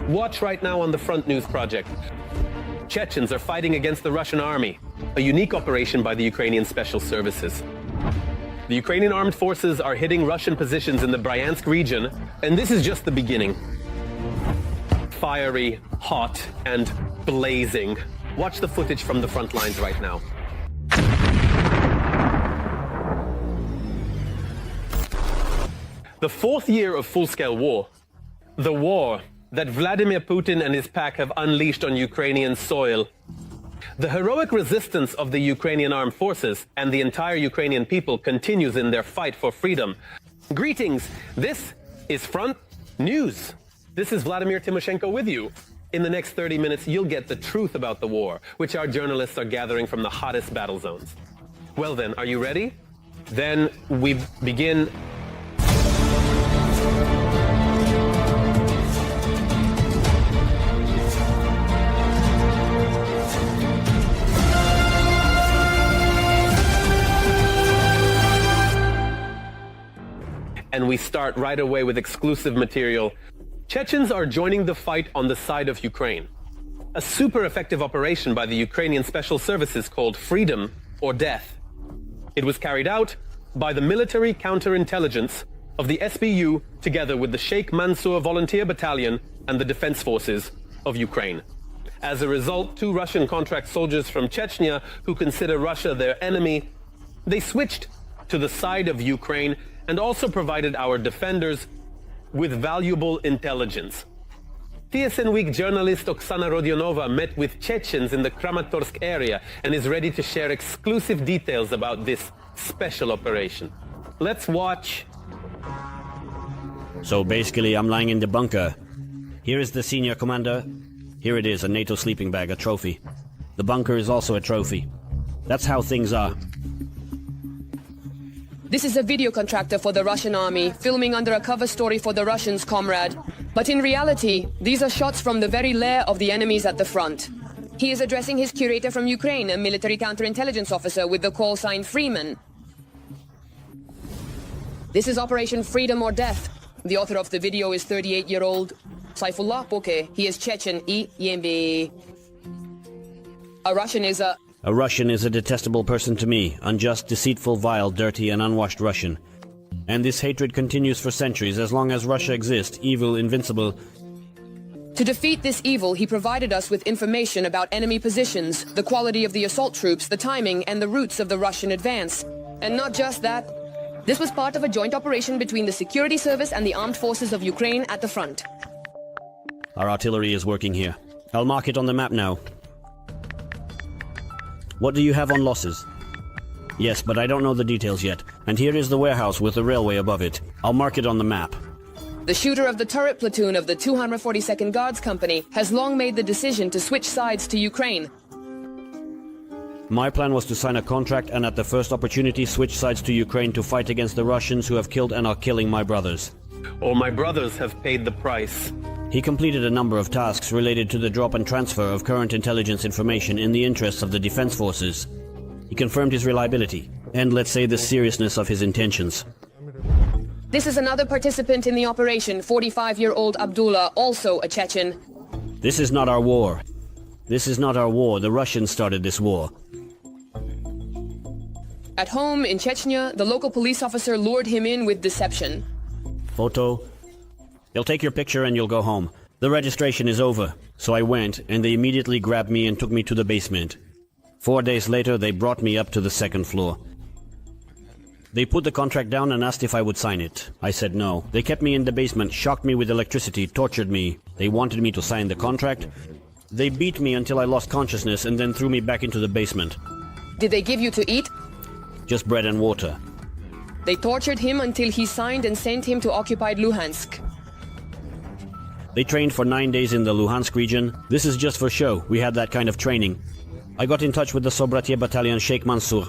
Watch right now on the Front News Project. Chechens are fighting against the Russian army, a unique operation by the Ukrainian Special Services. The Ukrainian armed forces are hitting Russian positions in the Bryansk region, and this is just the beginning. Fiery, hot, and blazing. Watch the footage from the front lines right now. The fourth year of full-scale war, the war that Vladimir Putin and his pack have unleashed on Ukrainian soil. The heroic resistance of the Ukrainian armed forces and the entire Ukrainian people continues in their fight for freedom. Greetings, this is Front News. This is Vladimir Timoshenko with you. In the next 30 minutes, you'll get the truth about the war, which our journalists are gathering from the hottest battle zones. Well then, are you ready? Then we begin. And we start right away with exclusive material. Chechens are joining the fight on the side of Ukraine. A super effective operation by the Ukrainian Special Services called Freedom or Death. It was carried out by the military counterintelligence of the SBU together with the Sheikh Mansour Volunteer Battalion and the Defense Forces of Ukraine. As a result, 2 Russian contract soldiers from Chechnya who consider Russia their enemy, they switched to the side of Ukraine and also provided our defenders with valuable intelligence. TSN Week journalist Oksana Rodionova met with Chechens in the Kramatorsk area and is ready to share exclusive details about this special operation. Let's watch. So basically, I'm lying in the bunker. Here is the senior commander. Here it is, a NATO sleeping bag, a trophy. The bunker is also a trophy. That's how things are. This is a video contractor for the Russian army, filming under a cover story for the Russians, comrade. But in reality, these are shots from the very lair of the enemies at the front. He is addressing his curator from Ukraine, a military counterintelligence officer with the call sign Freeman. This is Operation Freedom or Death. The author of the video is 38-year-old Saifullah Poke. He is Chechen. A Russian is a... A Russian is a detestable person to me, unjust, deceitful, vile, dirty, and unwashed Russian. And this hatred continues for centuries as long as Russia exists, evil, invincible. To defeat this evil, he provided us with information about enemy positions, the quality of the assault troops, the timing, and the routes of the Russian advance. And not just that, this was part of a joint operation between the security service and the armed forces of Ukraine at the front. Our artillery is working here. I'll mark it on the map now. What do you have on losses? Yes, but I don't know the details yet. And here is the warehouse with the railway above it. I'll mark it on the map. The shooter of the turret platoon of the 242nd Guards Company has long made the decision to switch sides to Ukraine. My plan was to sign a contract and at the first opportunity switch sides to Ukraine to fight against the Russians who have killed and are killing my brothers. Or my brothers have paid the price. He completed a number of tasks related to the drop and transfer of current intelligence information in the interests of the defense forces. He confirmed his reliability, and let's say the seriousness of his intentions. This is another participant in the operation, 45-year-old Abdullah, also a Chechen. This is not our war. This is not our war. The Russians started this war. At home in Chechnya, the local police officer lured him in with deception. Photo. They'll take your picture and you'll go home. The registration is over. So I went, and they immediately grabbed me and took me to the basement. 4 days later, they brought me up to the 2nd floor. They put the contract down and asked if I would sign it. I said no. They kept me in the basement, shocked me with electricity, tortured me. They wanted me to sign the contract. They beat me until I lost consciousness and then threw me back into the basement. Did they give you to eat? Just bread and water. They tortured him until he signed and sent him to occupied Luhansk. They trained for 9 days in the Luhansk region. This is just for show. We had that kind of training. I got in touch with the Sobratie Battalion Sheikh Mansour.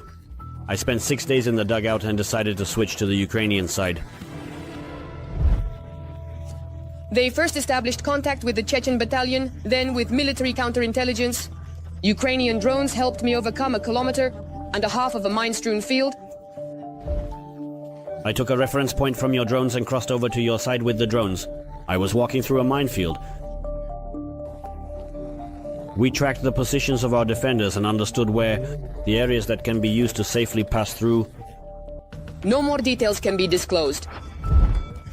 I spent 6 days in the dugout and decided to switch to the Ukrainian side. They first established contact with the Chechen battalion, then with military counterintelligence. Ukrainian drones helped me overcome 1.5 kilometers of a mine-strewn field. I took a reference point from your drones and crossed over to your side with the drones. I was walking through a minefield. We tracked the positions of our defenders and understood where the areas that can be used to safely pass through. No more details can be disclosed.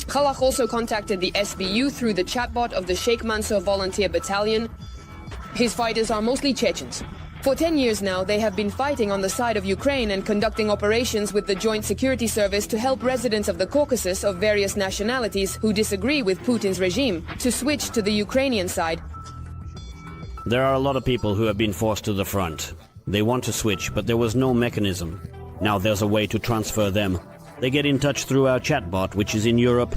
Khalak also contacted the SBU through the chatbot of the Sheikh Mansour Volunteer Battalion. His fighters are mostly Chechens. For 10 years now, they have been fighting on the side of Ukraine and conducting operations with the Joint Security Service to help residents of the Caucasus of various nationalities who disagree with Putin's regime to switch to the Ukrainian side. There are a lot of people who have been forced to the front. They want to switch, but there was no mechanism. Now there's a way to transfer them. They get in touch through our chatbot, which is in Europe.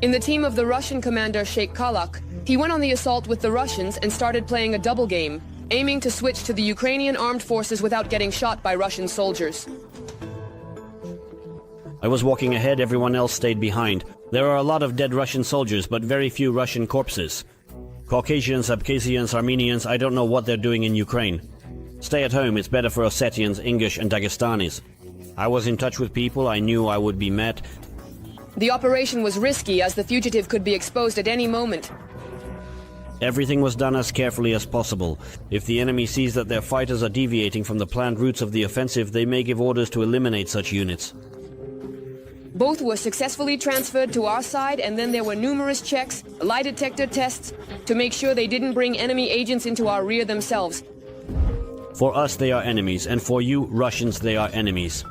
In the team of the Russian commander Sheikh Khalak, he went on the assault with the Russians and started playing a double game, aiming to switch to the Ukrainian armed forces without getting shot by Russian soldiers. I was walking ahead, everyone else stayed behind. There are a lot of dead Russian soldiers, but very few Russian corpses. Caucasians, Abkhazians, Armenians, I don't know what they're doing in Ukraine. Stay at home, it's better for Ossetians, Ingush and Dagestanis. I was in touch with people, I knew I would be met. The operation was risky as the fugitive could be exposed at any moment. Everything was done as carefully as possible. If the enemy sees that their fighters are deviating from the planned routes of the offensive, they may give orders to eliminate such units. Both were successfully transferred to our side, and then there were numerous checks, lie detector tests, to make sure they didn't bring enemy agents into our rear themselves. For us they are enemies, and for you, Russians, they are enemies.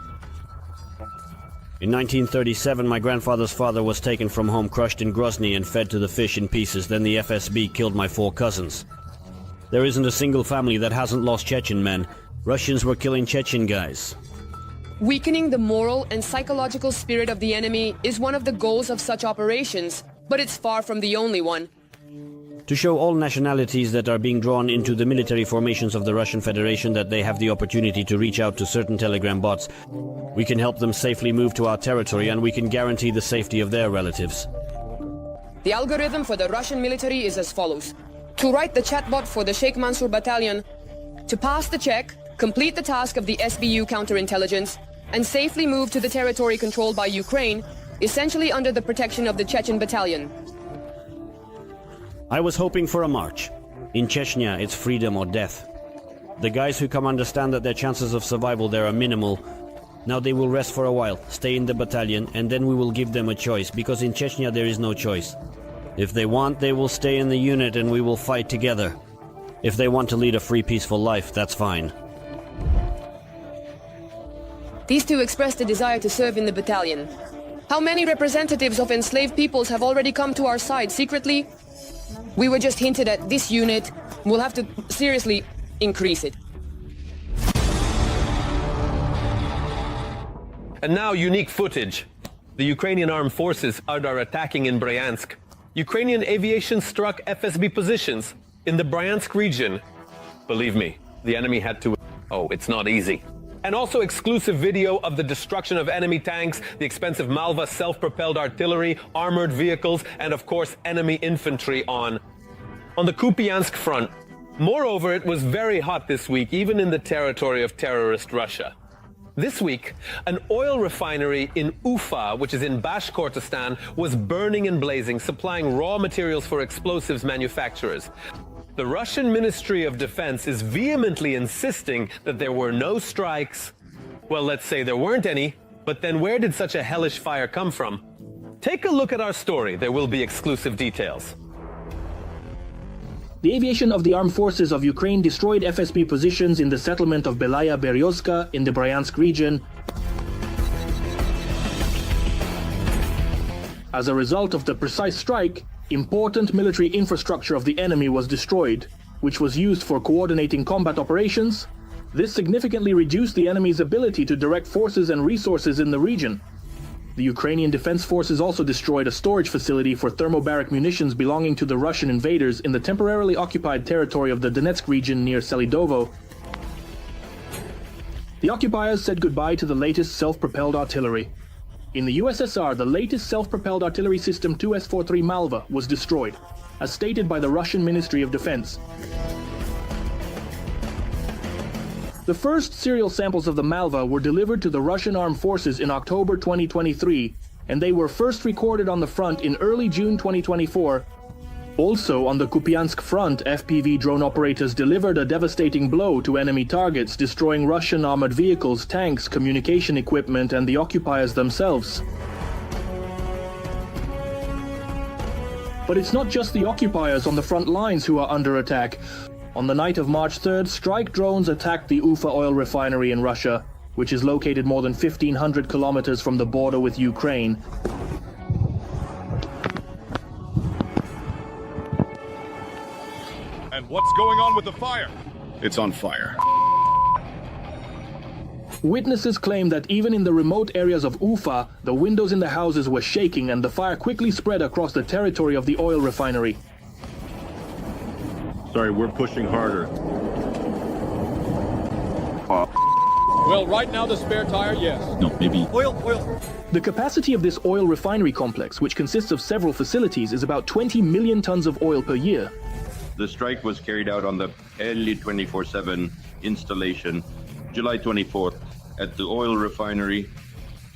In 1937, my grandfather's father was taken from home, crushed in Grozny and fed to the fish in pieces. Then the FSB killed my 4 cousins. There isn't a single family that hasn't lost Chechen men. Russians were killing Chechen guys. Weakening the moral and psychological spirit of the enemy is one of the goals of such operations, but it's far from the only one. To show all nationalities that are being drawn into the military formations of the Russian Federation that they have the opportunity to reach out to certain Telegram bots, we can help them safely move to our territory and we can guarantee the safety of their relatives. The algorithm for the Russian military is as follows. To write the chatbot for the Sheikh Mansour Battalion, to pass the check, complete the task of the SBU counterintelligence, and safely move to the territory controlled by Ukraine, essentially under the protection of the Chechen battalion. I was hoping for a march. In Chechnya, it's freedom or death. The guys who come understand that their chances of survival there are minimal. Now they will rest for a while, stay in the battalion, and then we will give them a choice, because in Chechnya there is no choice. If they want, they will stay in the unit and we will fight together. If they want to lead a free, peaceful life, that's fine. These two expressed a desire to serve in the battalion. How many representatives of enslaved peoples have already come to our side secretly? We were just hinted at this unit. We'll have to seriously increase it. And now unique footage. The Ukrainian armed forces are attacking in Bryansk. Ukrainian aviation struck FSB positions in the Bryansk region. Believe me, the enemy had to... Oh, it's not easy. And also exclusive video of the destruction of enemy tanks, the expensive Malva self-propelled artillery, armored vehicles, and of course enemy infantry on the Kupiansk front. Moreover, it was very hot this week, even in the territory of terrorist Russia. This week, an oil refinery in Ufa, which is in Bashkortostan, was burning and blazing, supplying raw materials for explosives manufacturers. The Russian Ministry of Defense is vehemently insisting that there were no strikes. Well, let's say there weren't any, but then where did such a hellish fire come from? Take a look at our story. There will be exclusive details. The aviation of the armed forces of Ukraine destroyed FSB positions in the settlement of Belaya Beryozka in the Bryansk region. As a result of the precise strike, important military infrastructure of the enemy was destroyed, which was used for coordinating combat operations. This significantly reduced the enemy's ability to direct forces and resources in the region. The Ukrainian Defense Forces also destroyed a storage facility for thermobaric munitions belonging to the Russian invaders in the temporarily occupied territory of the Donetsk region near Selidovo. The occupiers said goodbye to the latest self-propelled artillery. In the USSR, the latest self-propelled artillery system 2S-43 Malva was destroyed, as stated by the Russian Ministry of Defense. The first serial samples of the Malva were delivered to the Russian armed forces in October 2023, and they were first recorded on the front in early June 2024. Also, on the Kupiansk front, FPV drone operators delivered a devastating blow to enemy targets, destroying Russian armored vehicles, tanks, communication equipment, and the occupiers themselves. But it's not just the occupiers on the front lines who are under attack. On the night of March 3rd, strike drones attacked the Ufa oil refinery in Russia, which is located more than 1,500 kilometers from the border with Ukraine. And what's going on with the fire? It's on fire. Witnesses claim that even in the remote areas of Ufa, the windows in the houses were shaking and the fire quickly spread across the territory of the oil refinery. Sorry, we're pushing harder. Well, right now the spare tire, yes. No, maybe. Oil. The capacity of this oil refinery complex, which consists of several facilities, is about 20 million tons of oil per year. The strike was carried out on the Eli 24/7 installation, July 24th, at the oil refinery.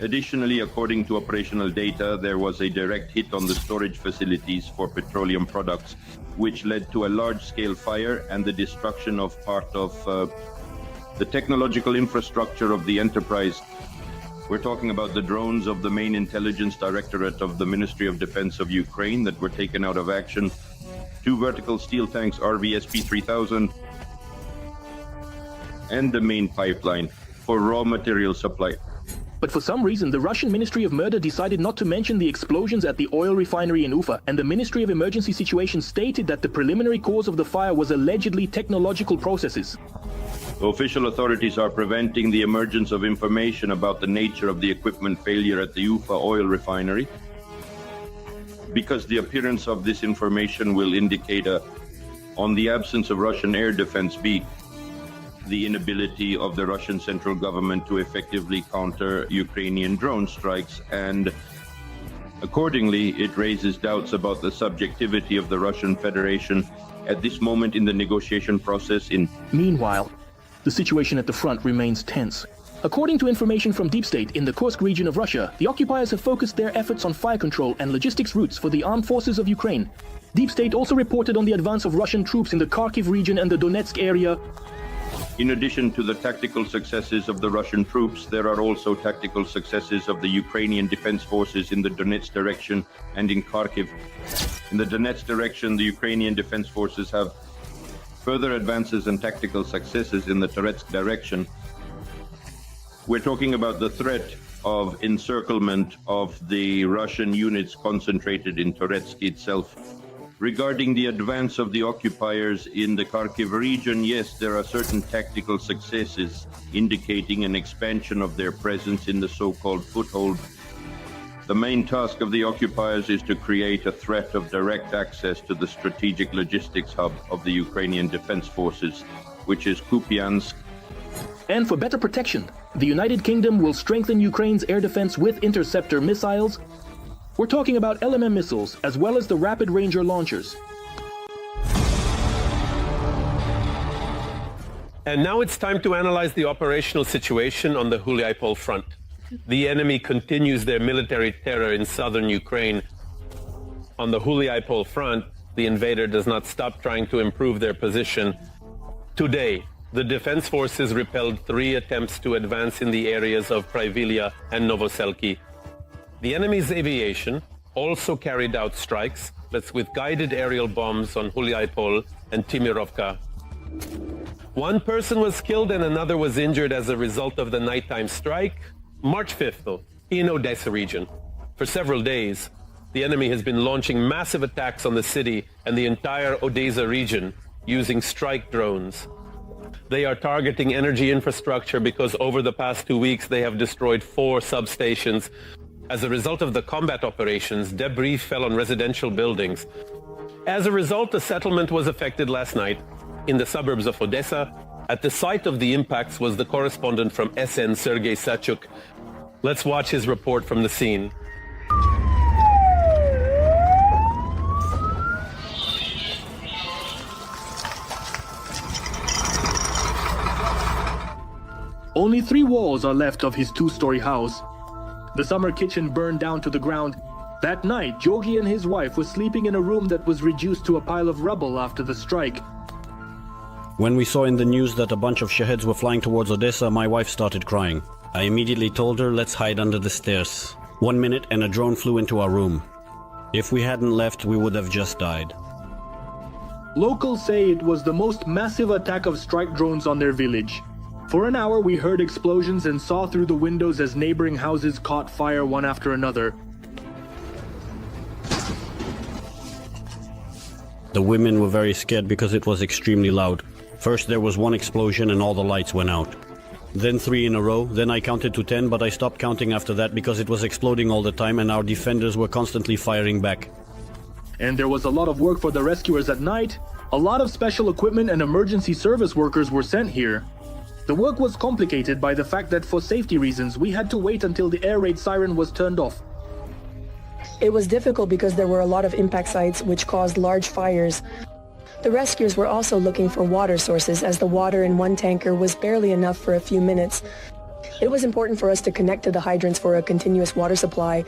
Additionally, according to operational data, there was a direct hit on the storage facilities for petroleum products, which led to a large-scale fire and the destruction of part of the technological infrastructure of the enterprise. We're talking about the drones of the main intelligence directorate of the Ministry of Defense of Ukraine that were taken out of action, 2 vertical steel tanks RVSP 3000, and the main pipeline for raw material supply. But for some reason, the Russian Ministry of Murder decided not to mention the explosions at the oil refinery in Ufa, and the Ministry of Emergency Situations stated that the preliminary cause of the fire was allegedly technological processes. Official authorities are preventing the emergence of information about the nature of the equipment failure at the Ufa oil refinery, because the appearance of this information will indicate on the absence of Russian air defense, the inability of the Russian central government to effectively counter Ukrainian drone strikes, and accordingly it raises doubts about the subjectivity of the Russian Federation at this moment in the negotiation process. Meanwhile, the situation at the front remains tense. According to information from Deep State, in the Kursk region of Russia, the occupiers have focused their efforts on fire control and logistics routes for the armed forces of Ukraine. Deep State also reported on the advance of Russian troops in the Kharkiv region and the Donetsk area. In addition to the tactical successes of the Russian troops, there are also tactical successes of the Ukrainian defense forces in the Donetsk direction and in Kharkiv. In the Donetsk direction, the Ukrainian defense forces have further advances and tactical successes in the Toretsk direction. We're talking about the threat of encirclement of the Russian units concentrated in Toretsk itself. Regarding the advance of the occupiers in the Kharkiv region, yes, there are certain tactical successes indicating an expansion of their presence in the so-called foothold. The main task of the occupiers is to create a threat of direct access to the strategic logistics hub of the Ukrainian defense forces, which is Kupiansk. And for better protection, the United Kingdom will strengthen Ukraine's air defense with interceptor missiles. We're talking about LMM missiles, as well as the Rapid Ranger launchers. And now it's time to analyze the operational situation on the Huliaipol front. The enemy continues their military terror in southern Ukraine. On the Huliaipol front, the invader does not stop trying to improve their position. Today, the defense forces repelled 3 attempts to advance in the areas of Pryvilia and Novoselki. The enemy's aviation also carried out strikes with guided aerial bombs on Huliaipol and Timirovka. 1 person was killed and another was injured as a result of the nighttime strike, March 5th, in Odessa region. For several days, the enemy has been launching massive attacks on the city and the entire Odessa region using strike drones. They are targeting energy infrastructure because over the past 2 weeks they have destroyed 4 substations. As a result of the combat operations, debris fell on residential buildings. As a result, the settlement was affected last night in the suburbs of Odessa. At the site of the impacts was the correspondent from SN, Sergei Sachuk. Let's watch his report from the scene. Only 3 walls are left of his 2-story house. The summer kitchen burned down to the ground. That night, Georgi and his wife were sleeping in a room that was reduced to a pile of rubble after the strike. When we saw in the news that a bunch of Shaheds were flying towards Odessa, my wife started crying. I immediately told her, let's hide under the stairs. 1 minute and a drone flew into our room. If we hadn't left, we would have just died. Locals say it was the most massive attack of strike drones on their village. For an hour we heard explosions and saw through the windows as neighboring houses caught fire one after another. The women were very scared because it was extremely loud. First there was one explosion and all the lights went out. Then 3 in a row, then I counted to 10, but I stopped counting after that because it was exploding all the time and our defenders were constantly firing back. And there was a lot of work for the rescuers at night. A lot of special equipment and emergency service workers were sent here. The work was complicated by the fact that for safety reasons we had to wait until the air raid siren was turned off. It was difficult because there were a lot of impact sites which caused large fires. The rescuers were also looking for water sources as the water in one tanker was barely enough for a few minutes. It was important for us to connect to the hydrants for a continuous water supply.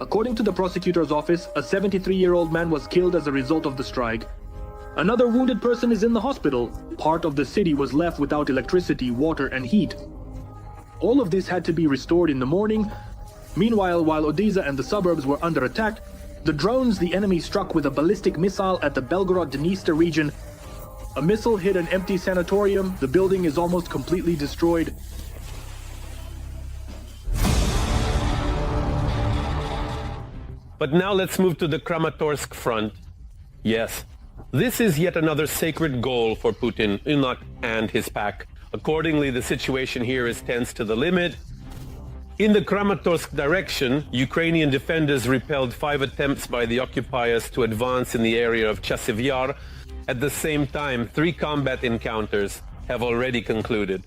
According to the prosecutor's office, a 73-year-old man was killed as a result of the strike. Another wounded person is in the hospital. Part of the city was left without electricity, water, and heat. All of this had to be restored in the morning. Meanwhile, while Odessa and the suburbs were under attack, the drones the enemy struck with a ballistic missile at the Belgorod-Dniester region. A missile hit an empty sanatorium. The building is almost completely destroyed. But now let's move to the Kramatorsk front. Yes, this is yet another sacred goal for Putin, Unak, and his pack. Accordingly, the situation here is tense to the limit. In the Kramatorsk direction, Ukrainian defenders repelled 5 attempts by the occupiers to advance in the area of Chasiv Yar. At the same time, 3 combat encounters have already concluded.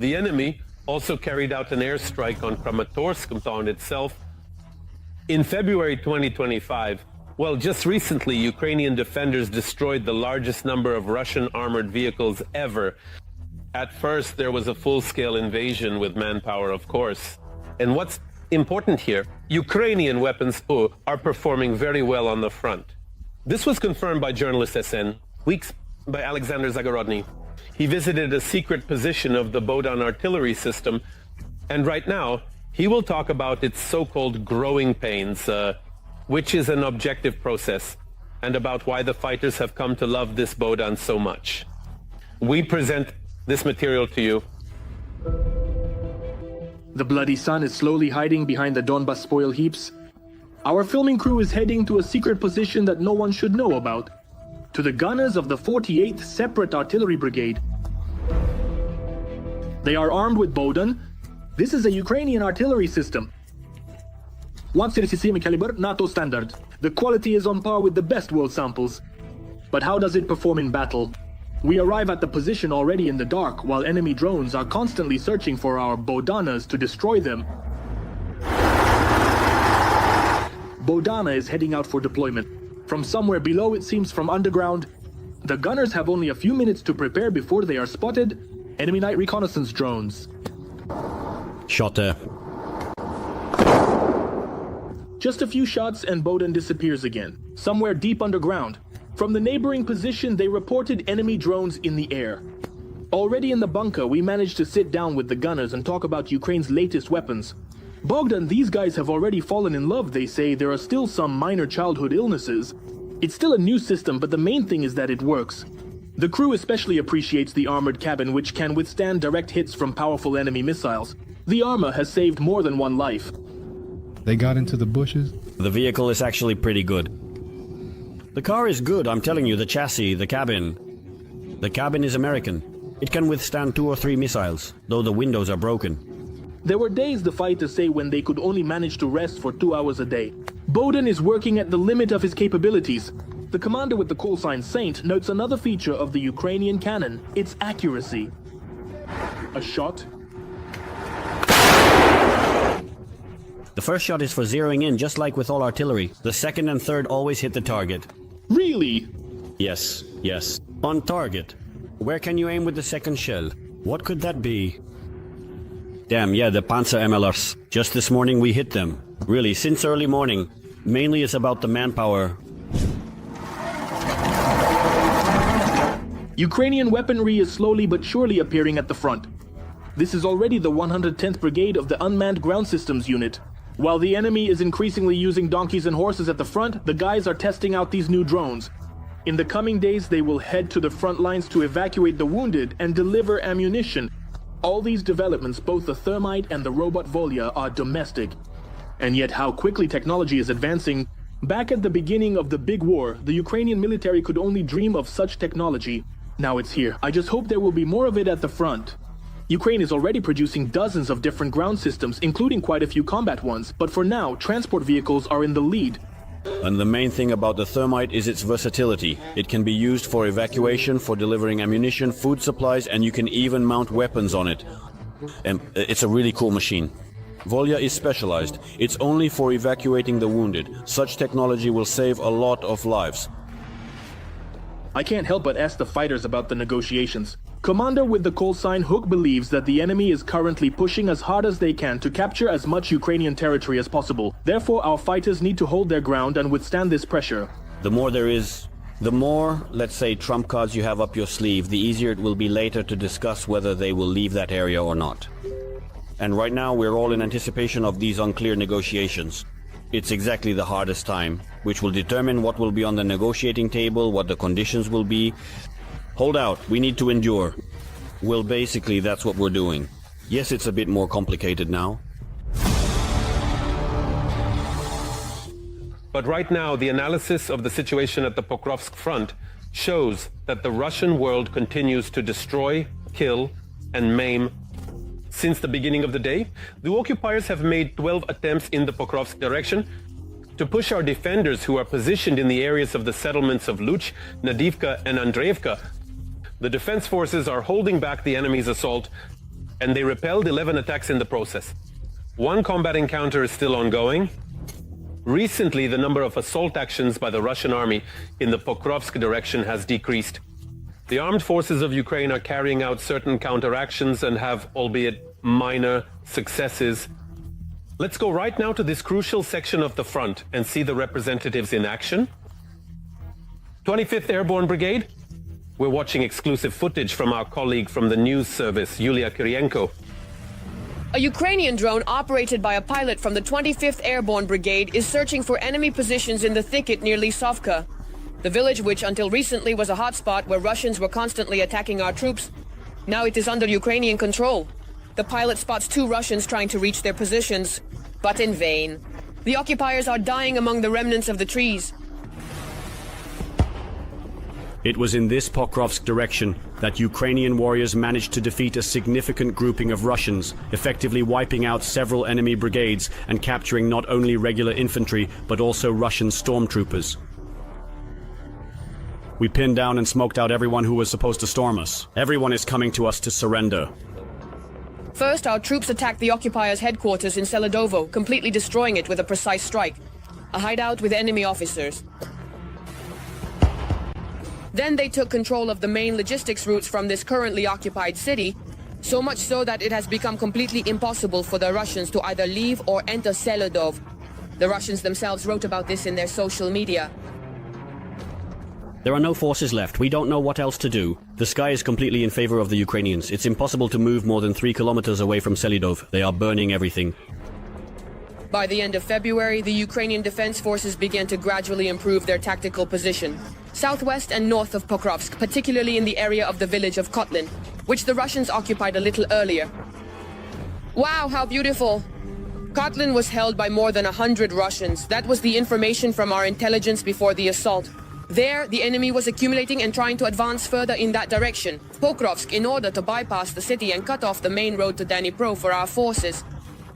The enemy also carried out an airstrike on Kramatorsk town itself. In February 2025, well, just recently, Ukrainian defenders destroyed the largest number of Russian armored vehicles ever. At first, there was a full-scale invasion with manpower, of course. And what's important here, Ukrainian weapons are performing very well on the front. This was confirmed by journalist SN, weeks by Alexander Zagorodny. He visited a secret position of the Bodan artillery system, and right now, he will talk about its so-called growing pains, which is an objective process, and about why the fighters have come to love this Bodan so much. We present this material to you. The bloody sun is slowly hiding behind the Donbas spoil heaps. Our filming crew is heading to a secret position that no one should know about. To the gunners of the 48th Separate Artillery Brigade. They are armed with Bodan. This is a Ukrainian artillery system. 137 caliber NATO standard. The quality is on par with the best world samples. But how does it perform in battle? We arrive at the position already in the dark, while enemy drones are constantly searching for our Bodanas to destroy them. Bodana is heading out for deployment. From somewhere below, it seems from underground. The gunners have only a few minutes to prepare before they are spotted. Enemy night reconnaissance drones. Shot there. Just a few shots and Bodan disappears again, somewhere deep underground. From the neighboring position, they reported enemy drones in the air. Already in the bunker, we managed to sit down with the gunners and talk about Ukraine's latest weapons. Bogdan, these guys have already fallen in love, they say. There are still some minor childhood illnesses. It's still a new system, but the main thing is that it works. The crew especially appreciates the armored cabin, which can withstand direct hits from powerful enemy missiles. The armor has saved more than one life. They got into the bushes. The vehicle is actually pretty good. The car is good, I'm telling you, the chassis, the cabin. The cabin is American. It can withstand 2 or 3 missiles, though the windows are broken. There were days, the fighters say, when they could only manage to rest for 2 hours a day. Bodan is working at the limit of his capabilities. The commander with the call sign Saint notes another feature of the Ukrainian cannon, its accuracy. A shot. The first shot is for zeroing in, just like with all artillery. The second and third always hit the target. Really? Yes, yes. On target. Where can you aim with the second shell? What could that be? Damn, yeah, the Panzer MLRs. Just this morning we hit them. Really, since early morning. Mainly it's about the manpower. Ukrainian weaponry is slowly but surely appearing at the front. This is already the 110th Brigade of the Unmanned Ground Systems Unit. While the enemy is increasingly using donkeys and horses at the front, the guys are testing out these new drones. In the coming days, they will head to the front lines to evacuate the wounded and deliver ammunition. All these developments, both the thermite and the robot Volya, are domestic. And yet how quickly technology is advancing. Back at the beginning of the big war, the Ukrainian military could only dream of such technology. Now it's here. I just hope there will be more of it at the front. Ukraine is already producing dozens of different ground systems, including quite a few combat ones, but for now, transport vehicles are in the lead. And the main thing about the thermite is its versatility. It can be used for evacuation, for delivering ammunition, food supplies, and you can even mount weapons on it. And it's a really cool machine. Volya is specialized. It's only for evacuating the wounded. Such technology will save a lot of lives. I can't help but ask the fighters about the negotiations. Commander with the call sign Hook believes that the enemy is currently pushing as hard as they can to capture as much Ukrainian territory as possible. Therefore, our fighters need to hold their ground and withstand this pressure. The more there is, the more, let's say, trump cards you have up your sleeve, the easier it will be later to discuss whether they will leave that area or not. And right now, we're all in anticipation of these unclear negotiations. It's exactly the hardest time, which will determine what will be on the negotiating table, what the conditions will be. Hold out, we need to endure. Well, basically, that's what we're doing. Yes, it's a bit more complicated now. But right now, the analysis of the situation at the Pokrovsk front shows that the Russian world continues to destroy, kill, and maim. Since the beginning of the day, the occupiers have made 12 attempts in the Pokrovsk direction to push our defenders who are positioned in the areas of the settlements of Luch, Nadivka, and Andreevka. The defense forces are holding back the enemy's assault, and they repelled 11 attacks in the process. One combat encounter is still ongoing. Recently, the number of assault actions by the Russian army in the Pokrovsk direction has decreased. The armed forces of Ukraine are carrying out certain counteractions and have, albeit minor, successes. Let's go right now to this crucial section of the front and see the representatives in action. 25th Airborne Brigade. We're watching exclusive footage from our colleague from the news service, Yulia Kirienko. A Ukrainian drone operated by a pilot from the 25th Airborne Brigade is searching for enemy positions in the thicket near Lisovka. The village, which until recently was a hotspot where Russians were constantly attacking our troops, now it is under Ukrainian control. The pilot spots 2 Russians trying to reach their positions, but in vain. The occupiers are dying among the remnants of the trees. It was in this Pokrovsk direction that Ukrainian warriors managed to defeat a significant grouping of Russians, effectively wiping out several enemy brigades and capturing not only regular infantry, but also Russian stormtroopers. We pinned down and smoked out everyone who was supposed to storm us. Everyone is coming to us to surrender. First, our troops attacked the occupiers' headquarters in Seledovo, completely destroying it with a precise strike. A hideout with enemy officers. Then they took control of the main logistics routes from this currently occupied city, so much so that it has become completely impossible for the Russians to either leave or enter Seledov. The Russians themselves wrote about this in their social media. There are no forces left. We don't know what else to do. The sky is completely in favor of the Ukrainians. It's impossible to move more than 3 kilometers away from Selidov. They are burning everything. By the end of February, the Ukrainian defense forces began to gradually improve their tactical position, southwest and north of Pokrovsk, particularly in the area of the village of Kotlin, which the Russians occupied a little earlier. Wow, how beautiful! Kotlin was held by more than 100 Russians. That was the information from our intelligence before the assault. There, the enemy was accumulating and trying to advance further in that direction, Pokrovsk, in order to bypass the city and cut off the main road to Dnipro for our forces.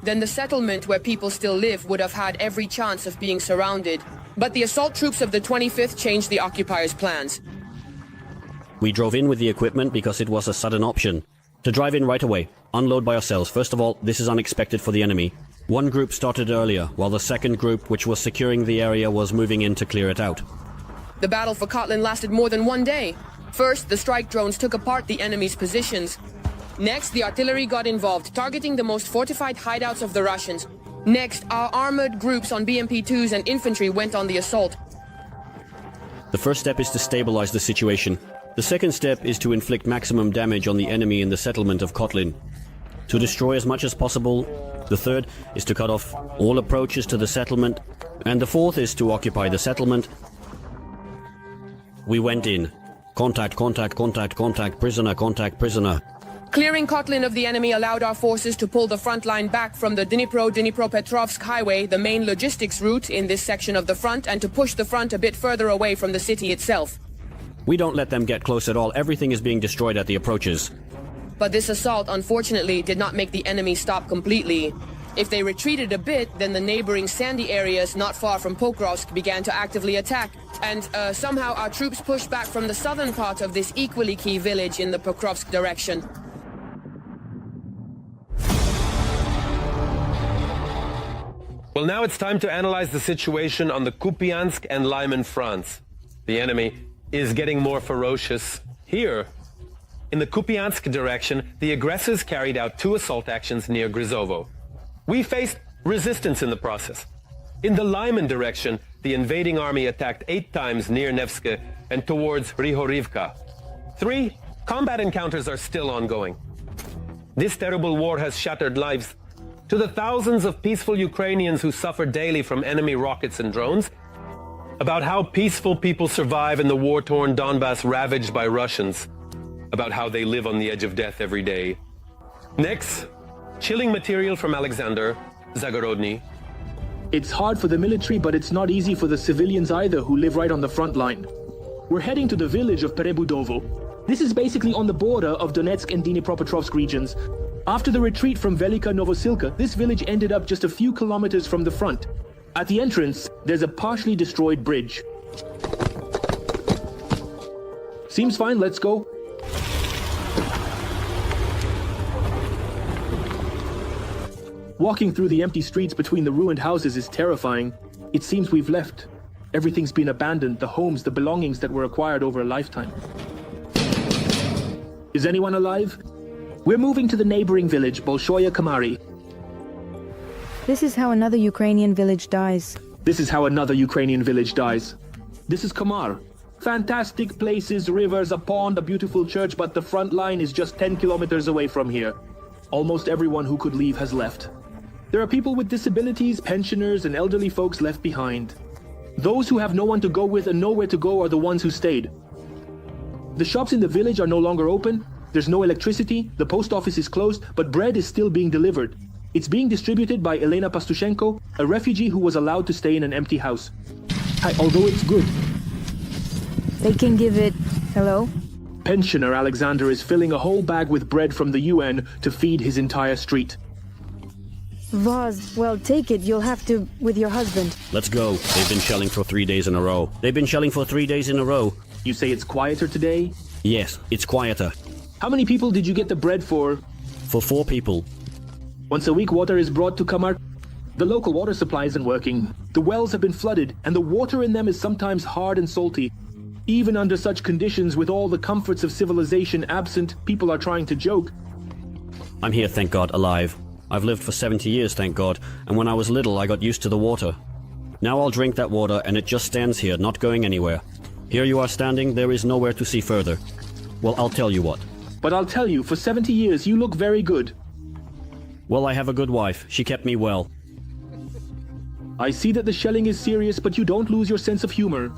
Then the settlement where people still live would have had every chance of being surrounded. But the assault troops of the 25th changed the occupiers' plans. We drove in with the equipment because it was a sudden option. To drive in right away, unload by ourselves. First of all, this is unexpected for the enemy. One group started earlier, while the second group, which was securing the area, was moving in to clear it out. The battle for Kotlin lasted more than 1 day. First, the strike drones took apart the enemy's positions. Next, the artillery got involved, targeting the most fortified hideouts of the Russians. Next, our armored groups on BMP-2s and infantry went on the assault. The first step is to stabilize the situation. The second step is to inflict maximum damage on the enemy in the settlement of Kotlin. To destroy as much as possible. The third is to cut off all approaches to the settlement. And the fourth is to occupy the settlement. We went in. Contact, contact, contact, contact, prisoner, contact, prisoner. Clearing Kotlin of the enemy allowed our forces to pull the front line back from the Dnipro-Dnipropetrovsk highway, the main logistics route in this section of the front, and to push the front a bit further away from the city itself. We don't let them get close at all. Everything is being destroyed at the approaches. But this assault, unfortunately, did not make the enemy stop completely. If they retreated a bit, then the neighboring sandy areas not far from Pokrovsk began to actively attack. And somehow our troops pushed back from the southern part of this equally key village in the Pokrovsk direction. Well, now it's time to analyze the situation on the Kupiansk and Lyman fronts. The enemy is getting more ferocious here. In the Kupiansk direction, the aggressors carried out 2 assault actions near Grizovo. We faced resistance in the process. In the Lyman direction, the invading army attacked 8 times near Nevske and towards Rihorivka. 3 combat encounters are still ongoing. This terrible war has shattered lives. To the thousands of peaceful Ukrainians who suffer daily from enemy rockets and drones, about how peaceful people survive in the war-torn Donbas ravaged by Russians, about how they live on the edge of death every day. Next, chilling material from Alexander Zagorodny. It's hard for the military, but it's not easy for the civilians either who live right on the front line. We're heading to the village of Perebudovo. This is basically on the border of Donetsk and Dnipropetrovsk regions. After the retreat from Velika Novosilka, this village ended up just a few kilometers from the front. At the entrance, there's a partially destroyed bridge. Seems fine, let's go. Walking through the empty streets between the ruined houses is terrifying. It seems we've left. Everything's been abandoned, the homes, the belongings that were acquired over a lifetime. Is anyone alive? We're moving to the neighboring village, Bolshoye Kamari. This is how another Ukrainian village dies. This is how another Ukrainian village dies. This is Kamar. Fantastic places, rivers, a pond, a beautiful church, but the front line is just 10 kilometers away from here. Almost everyone who could leave has left. There are people with disabilities, pensioners, and elderly folks left behind. Those who have no one to go with and nowhere to go are the ones who stayed. The shops in the village are no longer open. There's no electricity, the post office is closed, but bread is still being delivered. It's being distributed by Elena Pastushenko, a refugee who was allowed to stay in an empty house. Although it's good. They can give it... Hello? Pensioner Alexander is filling a whole bag with bread from the UN to feed his entire street. Vaz, well, take it. You'll have to with your husband. Let's go. They've been shelling for 3 days in a row. They've been shelling for 3 days in a row. You say it's quieter today? Yes, it's quieter. How many people did you get the bread for? For 4 people. Once a week, water is brought to Kamar. The local water supply isn't working. The wells have been flooded, and the water in them is sometimes hard and salty. Even under such conditions, with all the comforts of civilization absent, people are trying to joke. I'm here, thank God, alive. I've lived for 70 years, thank God, and when I was little, I got used to the water. Now I'll drink that water, and it just stands here, not going anywhere. Here you are standing, there is nowhere to see further. Well, I'll tell you what. But I'll tell you, for 70 years, you look very good. Well, I have a good wife. She kept me well. I see that the shelling is serious, but you don't lose your sense of humor.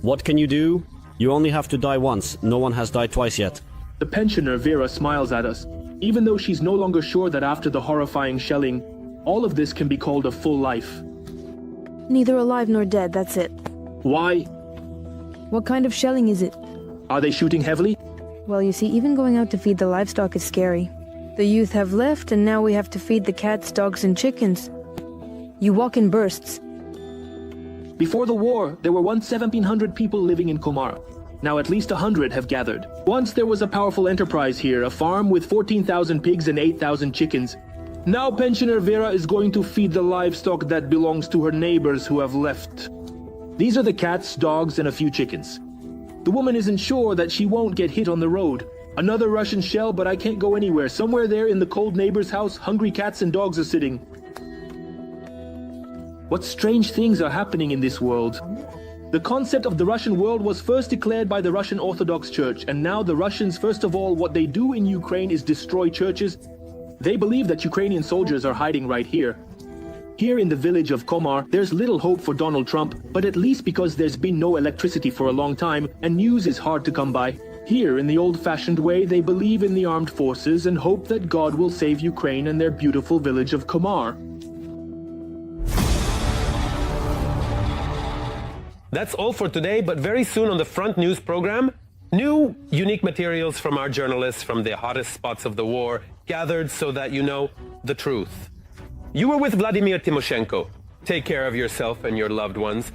What can you do? You only have to die once. No one has died twice yet. The pensioner Vera smiles at us, even though she's no longer sure that after the horrifying shelling, all of this can be called a full life. Neither alive nor dead, that's it. Why? What kind of shelling is it? Are they shooting heavily? Well, you see, even going out to feed the livestock is scary. The youth have left, and now we have to feed the cats, dogs, and chickens. You walk in bursts. Before the war, there were once 1,700 people living in Komar. Now at least 100 have gathered. Once there was a powerful enterprise here, a farm with 14,000 pigs and 8,000 chickens. Now pensioner Vera is going to feed the livestock that belongs to her neighbors who have left. These are the cats, dogs, and a few chickens. The woman isn't sure that she won't get hit on the road. Another Russian shell, but I can't go anywhere. Somewhere there in the cold neighbor's house, hungry cats and dogs are sitting. What strange things are happening in this world? The concept of the Russian world was first declared by the Russian Orthodox Church, and now the Russians, first of all, what they do in Ukraine is destroy churches. They believe that Ukrainian soldiers are hiding right here. Here in the village of Komar, there's little hope for Donald Trump, but at least because there's been no electricity for a long time and news is hard to come by. Here, in the old-fashioned way, they believe in the armed forces and hope that God will save Ukraine and their beautiful village of Komar. That's all for today, but very soon on the Front News program, new, unique materials from our journalists from the hottest spots of the war, gathered so that you know the truth. You were with Vladimir Timoshenko. Take care of yourself and your loved ones.